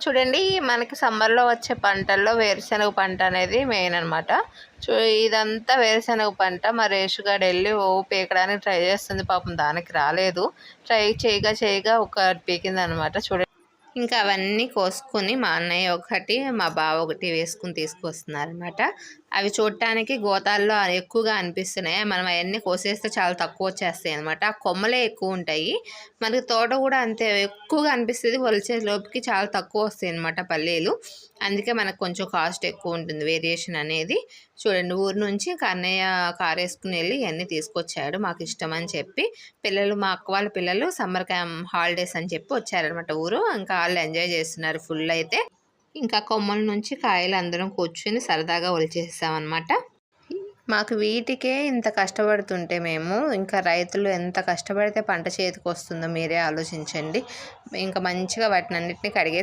చూడండి, మనకి సమ్మర్లో వచ్చే పంటల్లో వేరుశనగ పంట అనేది మెయిన్ అనమాట. ఇదంతా వేరుశనగ పంట. మా రేషుగాడు వెళ్ళి పీకడానికి ట్రై చేస్తుంది, పాపం దానికి రాలేదు. ట్రై చేయగా ఒక పీకిందనమాట. చూడండి, ఇంకా అవన్నీ కోసుకొని మా అన్నయ్య ఒకటి, మా బావ ఒకటి వేసుకుని తీసుకొస్తున్నారనమాట. అవి చూడటానికి గోతాల్లో ఎక్కువగా అనిపిస్తున్నాయి. మనం అవన్నీ కోసేస్తే చాలా తక్కువ వచ్చేస్తాయి అనమాట. ఆ కొమ్మలే ఎక్కువ ఉంటాయి. మనకి తోట కూడా అంతే ఎక్కువగా అనిపిస్తుంది. ఒలిచే లోపుకి చాలా తక్కువ వస్తాయి అనమాట పల్లీలు. అందుకే మనకు కొంచెం కాస్ట్ ఎక్కువ ఉంటుంది, వేరియేషన్ అనేది. చూడండి, ఊరు నుంచి అన్నయ్య కారు వేసుకుని వెళ్ళి ఇవన్నీ తీసుకొచ్చాడు. మాకు ఇష్టం అని చెప్పి పిల్లలు, మా అక్క వాళ్ళ పిల్లలు సమ్మర్ క్యాంప్ హాలిడేస్ అని చెప్పి వచ్చారనమాట ఊరు. ఇంకా వాళ్ళు ఎంజాయ్ చేస్తున్నారు ఫుల్ అయితే. ఇంకా కొమ్మల నుంచి కాయలు అందరం కూర్చుని సరదాగా ఒలిచేసామన్నమాట. మాకు వీటికే ఇంత కష్టపడుతుంటే మేము, ఇంకా రైతులు ఎంత కష్టపడితే పంట చేతికి వస్తుందో మీరే ఆలోచించండి. ఇంకా మంచిగా వాటిని అన్నిటిని కడిగే